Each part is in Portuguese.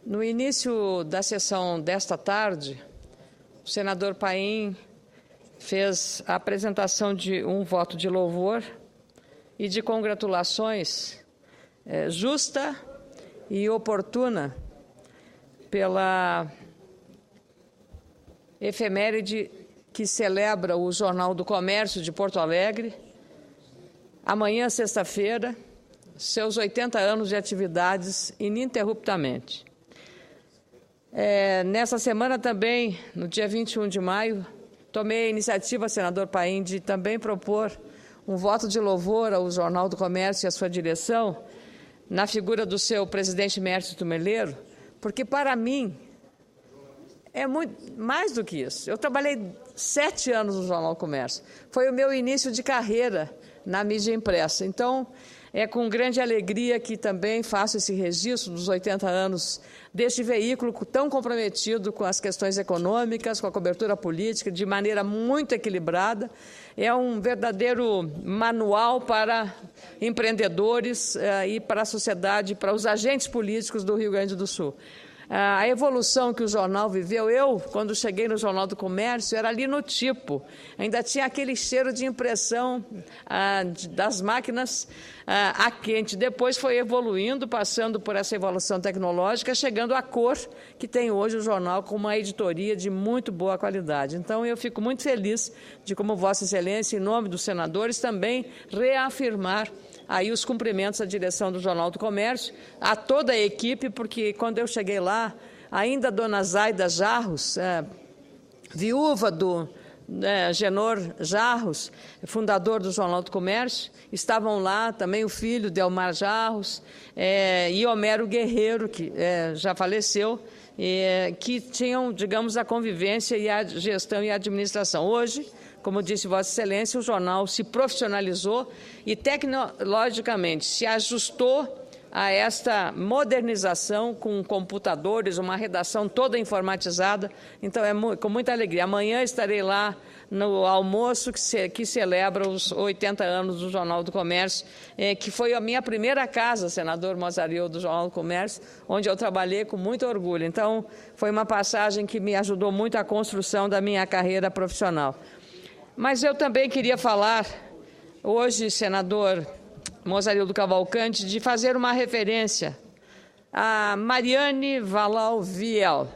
No início da sessão desta tarde, o senador Paim fez a apresentação de um voto de louvor e de congratulações justa e oportuna pela efeméride que celebra o Jornal do Comércio de Porto Alegre, amanhã, sexta-feira, seus 80 anos de atividades ininterruptamente. Nessa semana também, no dia 21 de maio, tomei a iniciativa, senador Paim, de também propor um voto de louvor ao Jornal do Comércio e à sua direção, na figura do seu presidente Mércio Meleiro, porque, para mim, é muito mais do que isso. Eu trabalhei 7 anos no Jornal do Comércio. Foi o meu início de carreira na mídia impressa. Então, é com grande alegria que também faço esse registro dos 80 anos deste veículo tão comprometido com as questões econômicas, com a cobertura política, de maneira muito equilibrada. É um verdadeiro manual para empreendedores e para a sociedade, para os agentes políticos do Rio Grande do Sul. A evolução que o jornal viveu, quando cheguei no Jornal do Comércio, era ali no tipo. Ainda tinha aquele cheiro de impressão das máquinas a quente. Depois foi evoluindo, passando por essa evolução tecnológica, chegando à cor que tem hoje o jornal, com uma editoria de muito boa qualidade. Então, eu fico muito feliz de, como Vossa Excelência, em nome dos senadores, também reafirmar aí os cumprimentos à direção do Jornal do Comércio, a toda a equipe, porque quando eu cheguei lá, ainda a dona Zaida Jarros, viúva do Genor Jarros, fundador do Jornal do Comércio, estavam lá, também o filho Delmar Jarros e Homero Guerreiro, que já faleceu, que tinham, digamos, a convivência e a gestão e a administração. Hoje, como disse Vossa Excelência, o jornal se profissionalizou e tecnologicamente se ajustou a esta modernização com computadores, uma redação toda informatizada. Então, com muita alegria. Amanhã estarei lá no almoço que celebra os 80 anos do Jornal do Comércio, que foi a minha primeira casa, senador Mozarillo, do Jornal do Comércio, onde eu trabalhei com muito orgulho. Então, foi uma passagem que me ajudou muito à construção da minha carreira profissional. Mas eu também queria falar, hoje, senador Mozarillo do Cavalcante, de fazer uma referência a Mariane Valau Viel.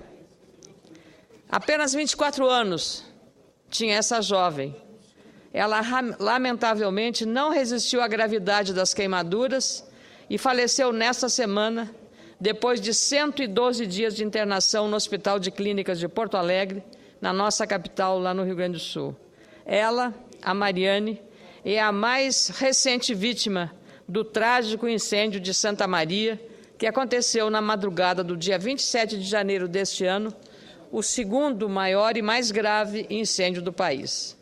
Apenas 24 anos tinha essa jovem. Ela, lamentavelmente, não resistiu à gravidade das queimaduras e faleceu nesta semana, depois de 112 dias de internação no Hospital de Clínicas de Porto Alegre, na nossa capital, lá no Rio Grande do Sul. Ela, a Mariane, é a mais recente vítima do trágico incêndio de Santa Maria, que aconteceu na madrugada do dia 27 de janeiro deste ano, o segundo maior e mais grave incêndio do país.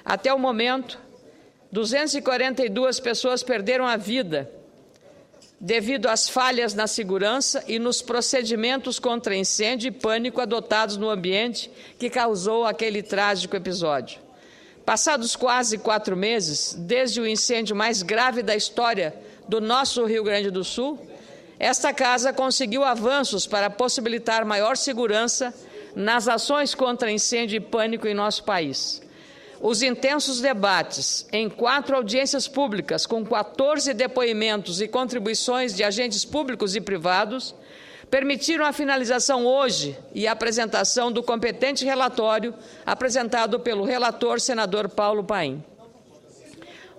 Até o momento, 242 pessoas perderam a vida devido às falhas na segurança e nos procedimentos contra incêndio e pânico adotados no ambiente que causou aquele trágico episódio. Passados quase 4 meses, desde o incêndio mais grave da história do nosso Rio Grande do Sul, esta casa conseguiu avanços para possibilitar maior segurança nas ações contra incêndio e pânico em nosso país. Os intensos debates em 4 audiências públicas, com 14 depoimentos e contribuições de agentes públicos e privados, permitiram a finalização hoje e a apresentação do competente relatório apresentado pelo relator, senador Paulo Paim.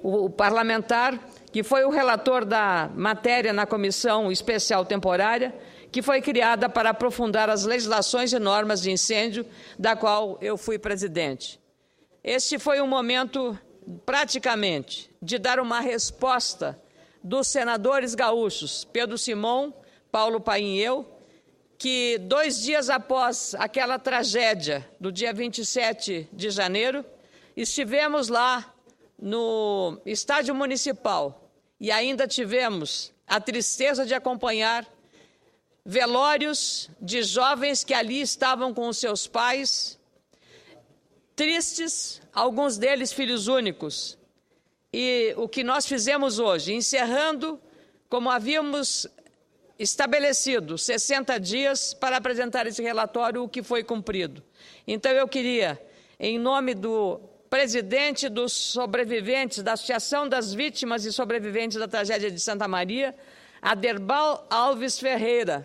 O parlamentar, que foi o relator da matéria na Comissão Especial Temporária, que foi criada para aprofundar as legislações e normas de incêndio, da qual eu fui presidente. Este foi um momento, praticamente, de dar uma resposta dos senadores gaúchos, Pedro Simão, Paulo Paim e eu, que 2 dias após aquela tragédia, do dia 27 de janeiro, estivemos lá no Estádio Municipal e ainda tivemos a tristeza de acompanhar velórios de jovens que ali estavam com os seus pais, tristes, alguns deles filhos únicos. E o que nós fizemos hoje, encerrando, como havíamos estabelecido 60 dias para apresentar esse relatório, o que foi cumprido. Então, eu queria, em nome do presidente dos sobreviventes, da Associação das Vítimas e Sobreviventes da Tragédia de Santa Maria, Aderbal Alves Ferreira,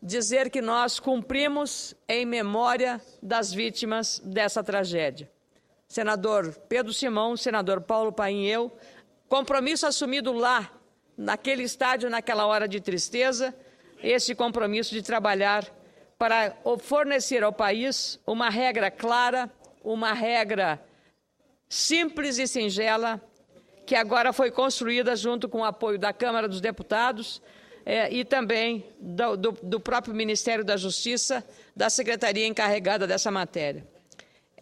dizer que nós cumprimos em memória das vítimas dessa tragédia. Senador Pedro Simão, senador Paulo Paim e eu, compromisso assumido lá, naquele estádio, naquela hora de tristeza, esse compromisso de trabalhar para fornecer ao país uma regra clara, uma regra simples e singela, que agora foi construída junto com o apoio da Câmara dos Deputados e também do próprio Ministério da Justiça, da Secretaria encarregada dessa matéria.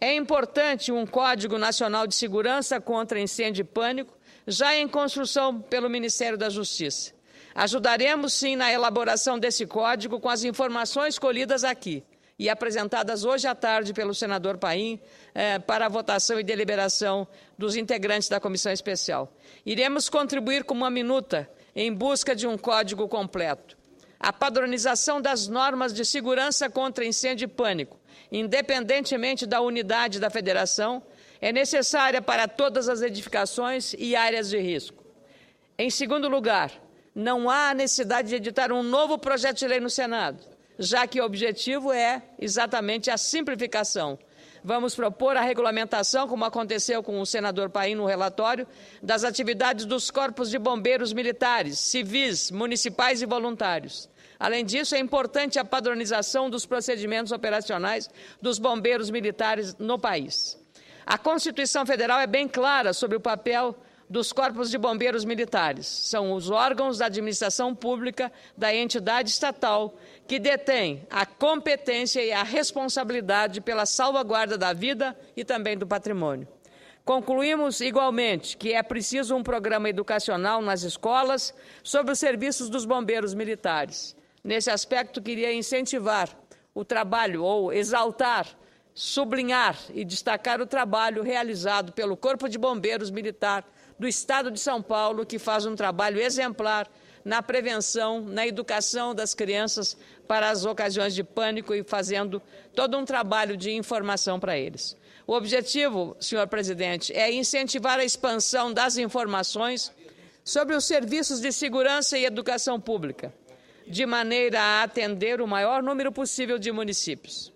É importante um Código Nacional de Segurança contra Incêndio e Pânico, já em construção pelo Ministério da Justiça. Ajudaremos, sim, na elaboração desse código com as informações colhidas aqui e apresentadas hoje à tarde pelo senador Paim para a votação e deliberação dos integrantes da comissão especial. Iremos contribuir com uma minuta em busca de um código completo. A padronização das normas de segurança contra incêndio e pânico, independentemente da unidade da federação, é necessária para todas as edificações e áreas de risco. Em segundo lugar, não há necessidade de editar um novo projeto de lei no Senado, já que o objetivo é exatamente a simplificação. Vamos propor a regulamentação, como aconteceu com o senador Paim no relatório, das atividades dos corpos de bombeiros militares, civis, municipais e voluntários. Além disso, é importante a padronização dos procedimentos operacionais dos bombeiros militares no país. A Constituição Federal é bem clara sobre o papel dos corpos de bombeiros militares. São os órgãos da administração pública da entidade estatal que detêm a competência e a responsabilidade pela salvaguarda da vida e também do patrimônio. Concluímos igualmente que é preciso um programa educacional nas escolas sobre os serviços dos bombeiros militares. Nesse aspecto, queria incentivar o trabalho ou exaltar, sublinhar e destacar o trabalho realizado pelo Corpo de Bombeiros Militar do Estado de São Paulo, que faz um trabalho exemplar na prevenção, na educação das crianças para as ocasiões de pânico e fazendo todo um trabalho de informação para eles. O objetivo, senhor presidente, é incentivar a expansão das informações sobre os serviços de segurança e educação pública, de maneira a atender o maior número possível de municípios.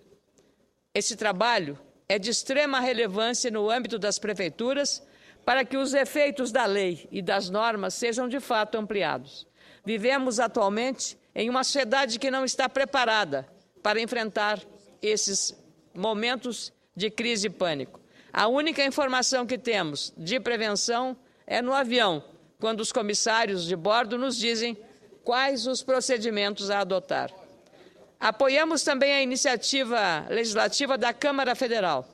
Esse trabalho é de extrema relevância no âmbito das prefeituras para que os efeitos da lei e das normas sejam de fato ampliados. Vivemos atualmente em uma sociedade que não está preparada para enfrentar esses momentos de crise e pânico. A única informação que temos de prevenção é no avião, quando os comissários de bordo nos dizem quais os procedimentos a adotar. Apoiamos também a iniciativa legislativa da Câmara Federal.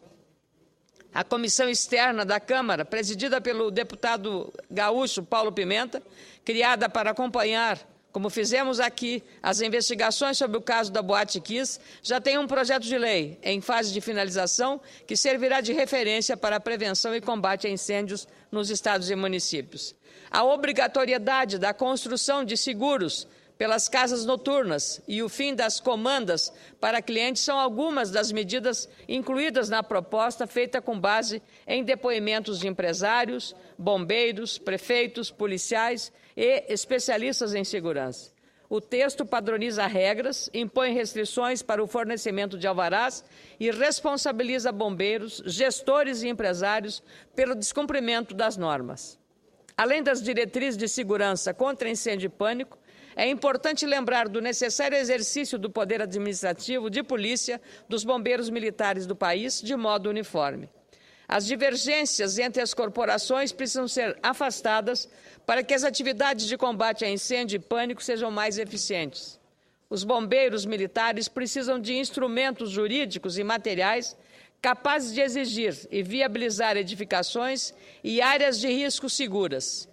A comissão externa da Câmara, presidida pelo deputado gaúcho Paulo Pimenta, criada para acompanhar, como fizemos aqui, as investigações sobre o caso da Boate Kiss, já tem um projeto de lei em fase de finalização que servirá de referência para a prevenção e combate a incêndios nos estados e municípios. A obrigatoriedade da construção de seguros pelas casas noturnas e o fim das comandas para clientes são algumas das medidas incluídas na proposta feita com base em depoimentos de empresários, bombeiros, prefeitos, policiais e especialistas em segurança. O texto padroniza regras, impõe restrições para o fornecimento de alvarás e responsabiliza bombeiros, gestores e empresários pelo descumprimento das normas. Além das diretrizes de segurança contra incêndio e pânico, é importante lembrar do necessário exercício do poder administrativo de polícia dos bombeiros militares do país de modo uniforme. As divergências entre as corporações precisam ser afastadas para que as atividades de combate a incêndio e pânico sejam mais eficientes. Os bombeiros militares precisam de instrumentos jurídicos e materiais capazes de exigir e viabilizar edificações e áreas de risco seguras.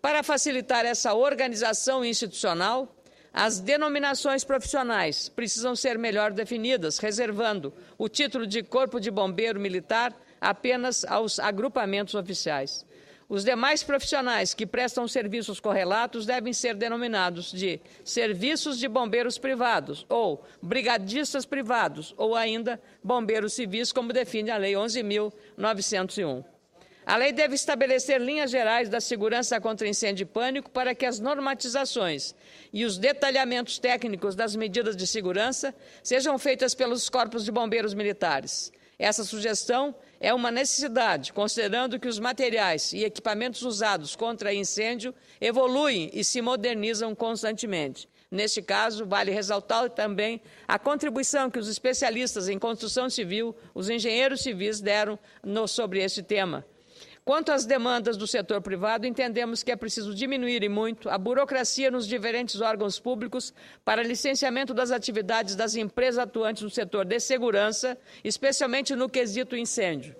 Para facilitar essa organização institucional, as denominações profissionais precisam ser melhor definidas, reservando o título de Corpo de Bombeiro Militar apenas aos agrupamentos oficiais. Os demais profissionais que prestam serviços correlatos devem ser denominados de serviços de bombeiros privados, ou brigadistas privados, ou ainda bombeiros civis, como define a Lei 11.901. A lei deve estabelecer linhas gerais da segurança contra incêndio e pânico para que as normatizações e os detalhamentos técnicos das medidas de segurança sejam feitas pelos corpos de bombeiros militares. Essa sugestão é uma necessidade, considerando que os materiais e equipamentos usados contra incêndio evoluem e se modernizam constantemente. Neste caso, vale ressaltar também a contribuição que os especialistas em construção civil, os engenheiros civis, deram sobre este tema. Quanto às demandas do setor privado, entendemos que é preciso diminuir e muito a burocracia nos diferentes órgãos públicos para licenciamento das atividades das empresas atuantes no setor de segurança, especialmente no quesito incêndio.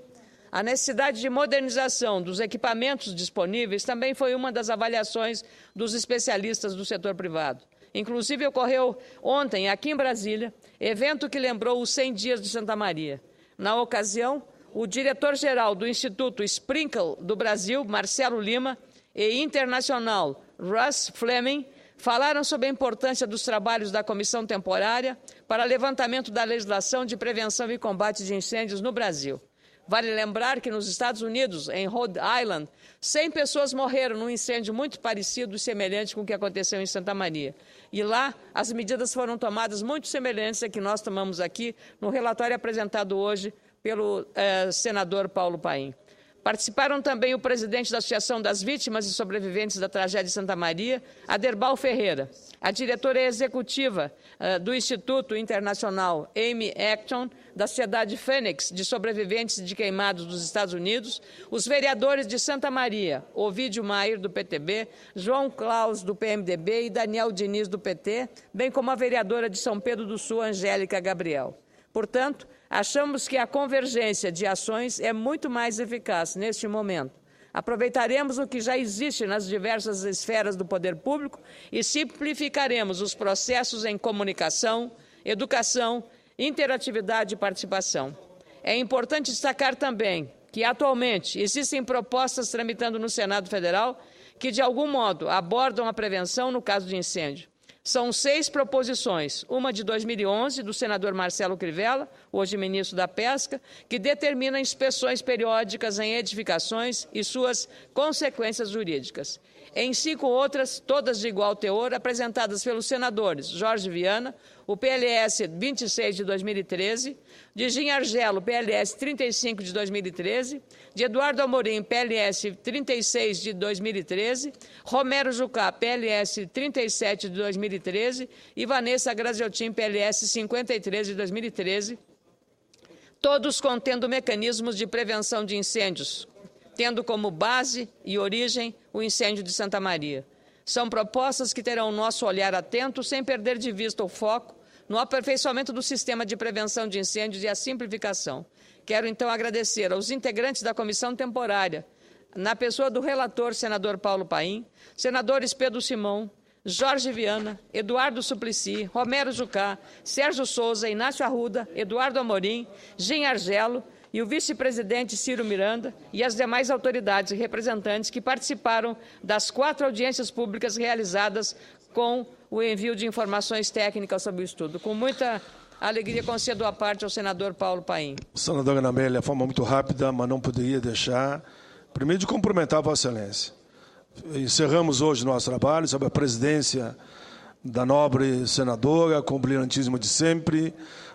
A necessidade de modernização dos equipamentos disponíveis também foi uma das avaliações dos especialistas do setor privado. Inclusive, ocorreu ontem, aqui em Brasília, evento que lembrou os 100 dias de Santa Maria. Na ocasião, o diretor-geral do Instituto Sprinkle do Brasil, Marcelo Lima, e internacional Russ Fleming, falaram sobre a importância dos trabalhos da Comissão Temporária para levantamento da legislação de prevenção e combate de incêndios no Brasil. Vale lembrar que nos Estados Unidos, em Rhode Island, 100 pessoas morreram num incêndio muito parecido e semelhante com o que aconteceu em Santa Maria. E lá, as medidas foram tomadas muito semelhantes a que nós tomamos aqui no relatório apresentado hoje pelo senador Paulo Paim. Participaram também o presidente da Associação das Vítimas e Sobreviventes da Tragédia de Santa Maria, Aderbal Ferreira, a diretora executiva do Instituto Internacional Amy Acton, da Sociedade Fênix de Sobreviventes de Queimados dos Estados Unidos, os vereadores de Santa Maria, Ovídio Maier, do PTB, João Claus, do PMDB e Daniel Diniz, do PT, bem como a vereadora de São Pedro do Sul, Angélica Gabriel. Portanto, achamos que a convergência de ações é muito mais eficaz neste momento. Aproveitaremos o que já existe nas diversas esferas do poder público e simplificaremos os processos em comunicação, educação, interatividade e participação. É importante destacar também que, atualmente, existem propostas tramitando no Senado Federal que, de algum modo, abordam a prevenção no caso de incêndio. São 6 proposições, uma de 2011, do senador Marcelo Crivella, hoje ministro da Pesca, que determina inspeções periódicas em edificações e suas consequências jurídicas. Em 5 outras, todas de igual teor, apresentadas pelos senadores Jorge Viana, o PLS 26 de 2013, de Gin Argelo, PLS 35 de 2013, de Eduardo Amorim, PLS 36 de 2013, Romero Jucá, PLS 37 de 2013 e Vanessa Graziotin, PLS 53 de 2013, todos contendo mecanismos de prevenção de incêndios, tendo como base e origem o incêndio de Santa Maria. São propostas que terão o nosso olhar atento, sem perder de vista o foco no aperfeiçoamento do sistema de prevenção de incêndios e a simplificação. Quero, então, agradecer aos integrantes da Comissão Temporária, na pessoa do relator, senador Paulo Paim, senadores Pedro Simão, Jorge Viana, Eduardo Suplicy, Romero Jucá, Sérgio Souza, Inácio Arruda, Eduardo Amorim, Gin Argelo e o vice-presidente Ciro Miranda e as demais autoridades e representantes que participaram das 4 audiências públicas realizadas com o envio de informações técnicas sobre o estudo. Com muita alegria, concedo a parte ao senador Paulo Paim. Senadora Ana Amélia, de forma muito rápida, mas não poderia deixar, primeiro, de cumprimentar a Vossa Excelência. Encerramos hoje nosso trabalho sob a presidência da nobre senadora, com o brilhantismo de sempre.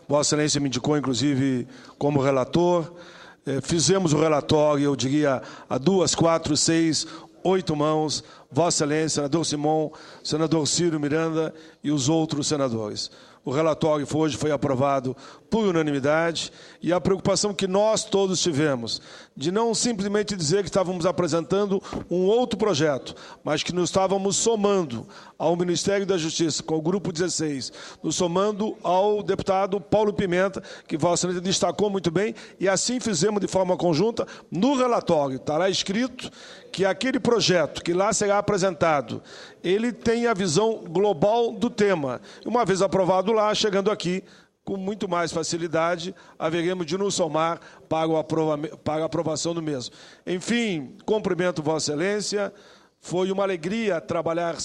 Vossa Excelência me indicou, inclusive, como relator. Fizemos o relatório, eu diria, a 2, 4, 6, 8 mãos, Vossa Excelência, senador Simão, senador Ciro Miranda e os outros senadores. O relatório hoje foi aprovado por unanimidade e a preocupação que nós todos tivemos de não simplesmente dizer que estávamos apresentando um outro projeto, mas que nos estávamos somando ao Ministério da Justiça, com o Grupo 16, nos somando ao deputado Paulo Pimenta, que Vossa Excelência destacou muito bem, e assim fizemos de forma conjunta. No relatório estará escrito que aquele projeto que lá será apresentado, ele tem a visão global do tema. Uma vez aprovado lá, chegando aqui, com muito mais facilidade, haveremos de nos somar para a aprovação do mesmo. Enfim, cumprimento Vossa Excelência, foi uma alegria trabalhar,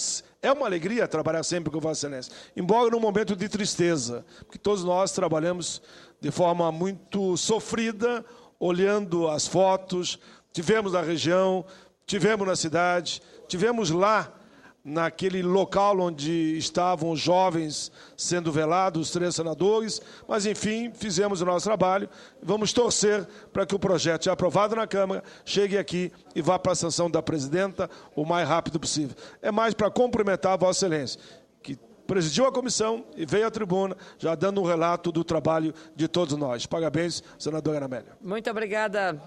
é uma alegria trabalhar sempre com Vossa Excelência, embora num momento de tristeza, porque todos nós trabalhamos de forma muito sofrida, olhando as fotos, tivemos na região, tivemos na cidade, tivemos lá, naquele local onde estavam os jovens sendo velados, os 3 senadores, mas, enfim, fizemos o nosso trabalho. Vamos torcer para que o projeto, já aprovado na Câmara, chegue aqui e vá para a sanção da presidenta o mais rápido possível. É mais para cumprimentar a Vossa Excelência, que presidiu a comissão e veio à tribuna, já dando um relato do trabalho de todos nós. Parabéns, senadora Ana Amélia. Muito obrigada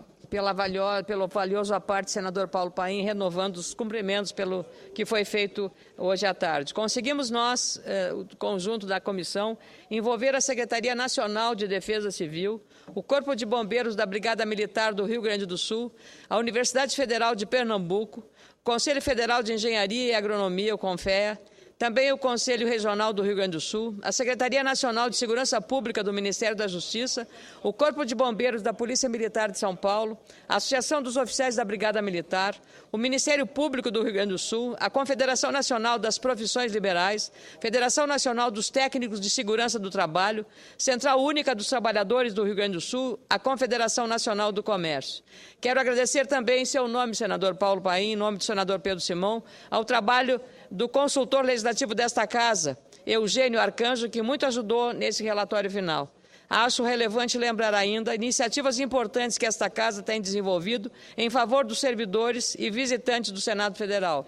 pelo valioso aparte, senador Paulo Paim, renovando os cumprimentos pelo que foi feito hoje à tarde. Conseguimos nós, o conjunto da comissão, envolver a Secretaria Nacional de Defesa Civil, o Corpo de Bombeiros da Brigada Militar do Rio Grande do Sul, a Universidade Federal de Pernambuco, o Conselho Federal de Engenharia e Agronomia, o CONFEA, também o Conselho Regional do Rio Grande do Sul, a Secretaria Nacional de Segurança Pública do Ministério da Justiça, o Corpo de Bombeiros da Polícia Militar de São Paulo, a Associação dos Oficiais da Brigada Militar, o Ministério Público do Rio Grande do Sul, a Confederação Nacional das Profissões Liberais, Federação Nacional dos Técnicos de Segurança do Trabalho, Central Única dos Trabalhadores do Rio Grande do Sul, a Confederação Nacional do Comércio. Quero agradecer também, em seu nome, senador Paulo Paim, em nome do senador Pedro Simão, ao trabalho do consultor legislativo desta Casa, Eugênio Arcanjo, que muito ajudou nesse relatório final. Acho relevante lembrar ainda iniciativas importantes que esta Casa tem desenvolvido em favor dos servidores e visitantes do Senado Federal.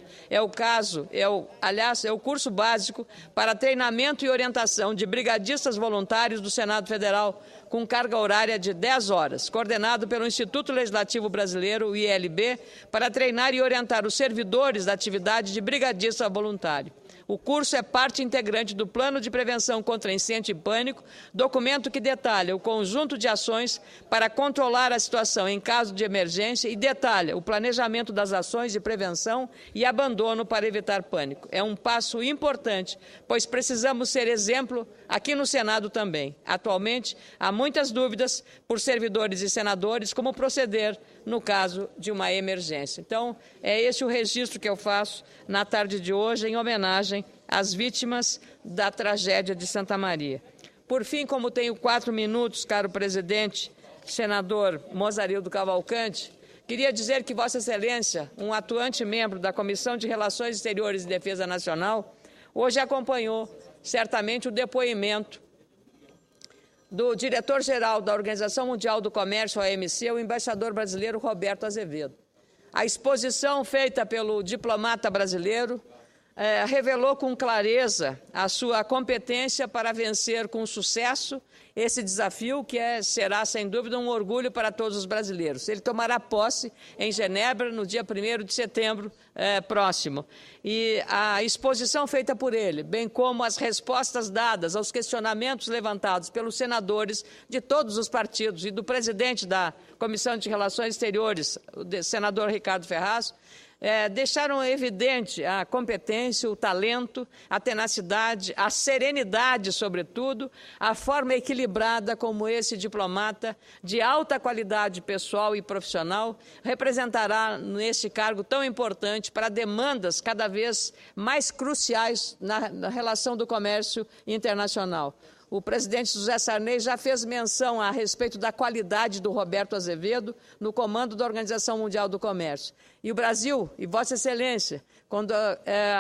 Aliás, é o curso básico para treinamento e orientação de brigadistas voluntários do Senado Federal, com carga horária de 10 horas, coordenado pelo Instituto Legislativo Brasileiro, o ILB, para treinar e orientar os servidores da atividade de brigadista voluntário. O curso é parte integrante do Plano de Prevenção contra Incêndio e Pânico, documento que detalha o conjunto de ações para controlar a situação em caso de emergência e detalha o planejamento das ações de prevenção e abandono para evitar pânico. É um passo importante, pois precisamos ser exemplo aqui no Senado também. Atualmente, há muitas dúvidas por servidores e senadores como proceder no caso de uma emergência. Então, é esse o registro que eu faço na tarde de hoje, em homenagem às vítimas da tragédia de Santa Maria. Por fim, como tenho 4 minutos, caro presidente, senador Mozarildo Cavalcante, queria dizer que Vossa Excelência, um atuante membro da Comissão de Relações Exteriores e Defesa Nacional, hoje acompanhou certamente o depoimento do diretor-geral da Organização Mundial do Comércio, OMC, o embaixador brasileiro Roberto Azevedo. A exposição feita pelo diplomata brasileiro revelou com clareza a sua competência para vencer com sucesso esse desafio que será, sem dúvida, um orgulho para todos os brasileiros. Ele tomará posse em Genebra no dia 1º de setembro próximo. E a exposição feita por ele, bem como as respostas dadas aos questionamentos levantados pelos senadores de todos os partidos e do presidente da Comissão de Relações Exteriores, o senador Ricardo Ferraz, deixaram evidente a competência, o talento, a tenacidade, a serenidade, sobretudo, a forma equilibrada como esse diplomata de alta qualidade pessoal e profissional representará nesse cargo tão importante para demandas cada vez mais cruciais na relação do comércio internacional. O presidente José Sarney já fez menção a respeito da qualidade do Roberto Azevedo no comando da Organização Mundial do Comércio. E o Brasil, e Vossa Excelência, quando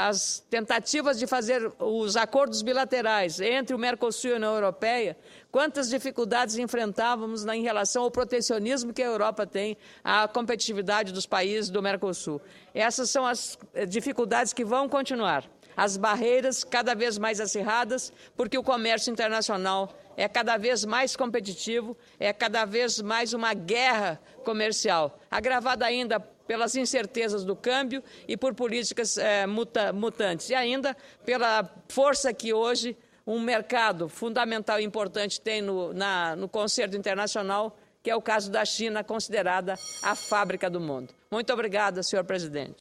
as tentativas de fazer os acordos bilaterais entre o Mercosul e a União Europeia, quantas dificuldades enfrentávamos em relação ao protecionismo que a Europa tem à competitividade dos países do Mercosul. Essas são as dificuldades que vão continuar. As barreiras cada vez mais acirradas, porque o comércio internacional é cada vez mais competitivo, é cada vez mais uma guerra comercial, agravada ainda pelas incertezas do câmbio e por políticas mutantes, e ainda pela força que hoje um mercado fundamental e importante tem no concerto internacional, que é o caso da China, considerada a fábrica do mundo. Muito obrigada, senhor presidente.